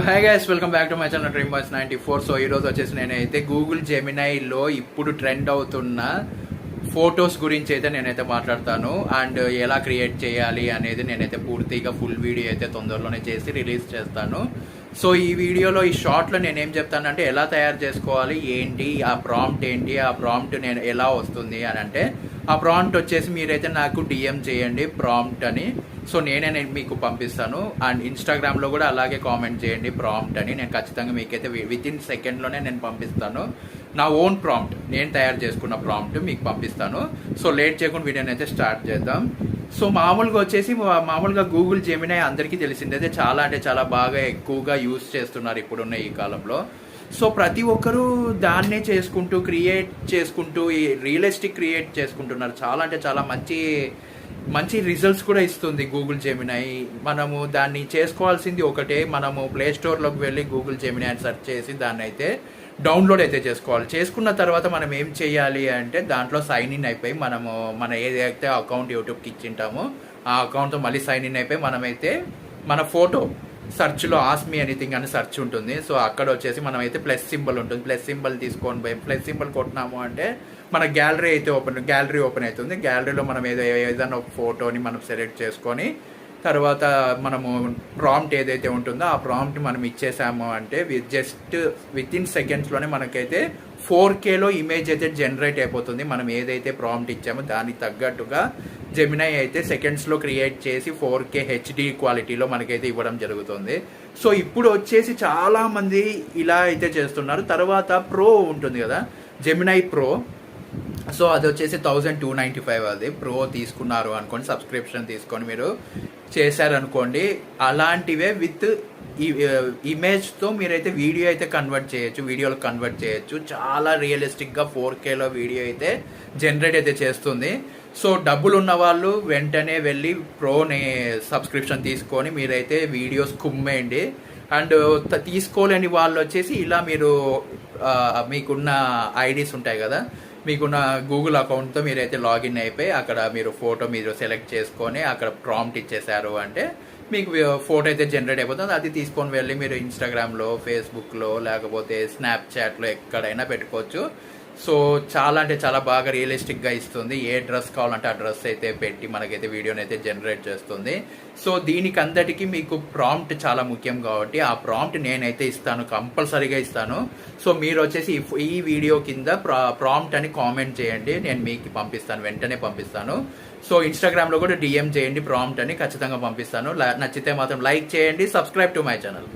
Hi guys, welcome back to my channel dream boys 94. So ఈరోజు వచ్చేసి నేనైతే Google జెమినైలో ఇప్పుడు ట్రెండ్ అవుతున్న ఫొటోస్ గురించి అయితే నేనైతే మాట్లాడతాను. అండ్ ఎలా క్రియేట్ చేయాలి అనేది నేనైతే పూర్తిగా ఫుల్ వీడియో అయితే తొందరలోనే చేసి రిలీజ్ చేస్తాను. సో ఈ వీడియోలో ఈ షార్ట్లో నేనేం చెప్తానంటే ఎలా తయారు చేసుకోవాలి, ఏంటి ఆ ప్రాంప్ట్, ఏంటి ఆ ప్రాంప్ట్ నేను ఎలా వస్తుంది అని అంటే ఆ ప్రాంప్ట్ వచ్చేసి మీరైతే నాకు డిఎం చేయండి ప్రాంప్ట్ అని. సో నేనే మీకు పంపిస్తాను. అండ్ ఇన్స్టాగ్రామ్లో కూడా అలాగే కామెంట్ చేయండి ప్రాంప్ట్ అని. నేను ఖచ్చితంగా మీకైతే వితిన్ సెకండ్లోనే నేను పంపిస్తాను. నా ఓన్ ప్రాంప్ట్, నేను తయారు చేసుకున్న ప్రాంప్ట్ మీకు పంపిస్తాను. సో లేట్ చేయకుండా వీడియోని అయితే స్టార్ట్ చేద్దాం. సో మామూలుగా గూగుల్ జెమినై అందరికీ తెలిసిందే, చాలా అంటే చాలా బాగా ఎక్కువగా యూస్ చేస్తున్నారు ఇప్పుడున్న ఈ కాలంలో. సో ప్రతి ఒక్కరూ దాన్నే క్రియేట్ చేసుకుంటూ ఈ రియలిస్టిక్ క్రియేట్ చేసుకుంటున్నారు. చాలా అంటే చాలా మంచి రిజల్ట్స్ కూడా ఇస్తుంది గూగుల్ జెమినై. మనము దాన్ని చేసుకోవాల్సింది ఒకటే, మనము ప్లే స్టోర్లోకి వెళ్ళి గూగుల్ జెమినై అని సెర్చ్ చేసి దాన్ని అయితే డౌన్లోడ్ అయితే చేసుకోవాలి. చేసుకున్న తర్వాత మనం ఏం చేయాలి అంటే దాంట్లో సైన్ ఇన్ అయిపోయి మన ఏదైతే అకౌంట్ యూట్యూబ్కి ఇచ్చింటామో ఆ అకౌంట్తో మళ్ళీ సైన్ ఇన్ అయిపోయి మనమైతే మన ఫోటో సెర్చ్లో ఆస్క్ మీ ఎనీథింగ్ అని సెర్చ్ ఉంటుంది. సో అక్కడ వచ్చేసి మనమైతే ప్లస్ సింబల్ ఉంటుంది, ప్లస్ సింబల్ తీసుకొని పోయి ప్లస్ సింబల్ కొట్టినాము అంటే మన గ్యాలరీ ఓపెన్ అవుతుంది. గ్యాలరీలో మనం ఏదైనా ఒక ఫోటోని మనం సెలెక్ట్ చేసుకొని తర్వాత మనము ప్రాంప్ట్ ఏదైతే ఉంటుందో ఆ ప్రాంప్ట్ మనం ఇచ్చేసాము అంటే జస్ట్ వితిన్ సెకండ్స్లోనే మనకైతే 4Kలో ఇమేజ్ అయితే జనరేట్ అయిపోతుంది. మనం ఏదైతే ప్రాంప్ట్ ఇచ్చామో దానికి తగ్గట్టుగా జెమినై అయితే సెకండ్స్లో క్రియేట్ చేసి 4K HD క్వాలిటీలో మనకైతే ఇవ్వడం జరుగుతుంది. సో ఇప్పుడు వచ్చేసి చాలామంది ఇలా అయితే చేస్తున్నారు. తర్వాత ప్రో ఉంటుంది కదా, జెమినై ప్రో. సో అది వచ్చేసి 1295. అది ప్రో తీసుకున్నారు అనుకోండి, సబ్స్క్రిప్షన్ తీసుకొని మీరు చేశారనుకోండి, అలాంటివే విత్ ఇమేజ్తో మీరైతే వీడియో అయితే వీడియోలో కన్వర్ట్ చేయొచ్చు. చాలా రియలిస్టిక్గా 4Kలో వీడియో అయితే జనరేట్ అయితే చేస్తుంది. సో డబ్బులు ఉన్న వాళ్ళు వెంటనే వెళ్ళి ప్రోని సబ్స్క్రిప్షన్ తీసుకొని మీరైతే వీడియోస్ కుమ్మేయండి. అండ్ తీసుకోలేని వాళ్ళు వచ్చేసి ఇలా మీరు మీకున్న ఐడీస్ ఉంటాయి కదా, మీకున్న గూగుల్ అకౌంట్తో మీరైతే లాగిన్ అయిపోయి అక్కడ మీరు ఫోటో మీరు సెలెక్ట్ చేసుకొని అక్కడ ప్రాంప్ట్ ఇచ్చేసారు అంటే మీకు ఫోటో అయితే జనరేట్ అయిపోతుంది. అది తీసుకొని వెళ్ళి మీరు ఇన్స్టాగ్రామ్లో, ఫేస్బుక్లో లేకపోతే స్నాప్చాట్లో ఎక్కడైనా పెట్టుకోవచ్చు. సో చాలా అంటే చాలా బాగా రియలిస్టిక్గా ఇస్తుంది. ఏ డ్రెస్ కావాలంటే ఆ డ్రెస్ అయితే పెట్టి మనకైతే వీడియోని అయితే జనరేట్ చేస్తుంది. సో దీనికి అందరికీ మీకు ప్రాంప్ట్ చాలా ముఖ్యం కాబట్టి ఆ ప్రాంప్ట్ నేనైతే ఇస్తాను, కంపల్సరీగా ఇస్తాను. సో మీరు వచ్చేసి ఈ వీడియో కింద ప్రాంప్ట్ అని కామెంట్ చేయండి, నేను మీకు పంపిస్తాను, వెంటనే పంపిస్తాను. సో ఇన్స్టాగ్రామ్లో కూడా డిఎం చేయండి ప్రాంప్ట్ అని, ఖచ్చితంగా పంపిస్తాను. నచ్చితే మాత్రం లైక్ చేయండి, సబ్స్క్రైబ్ టు మై ఛానల్.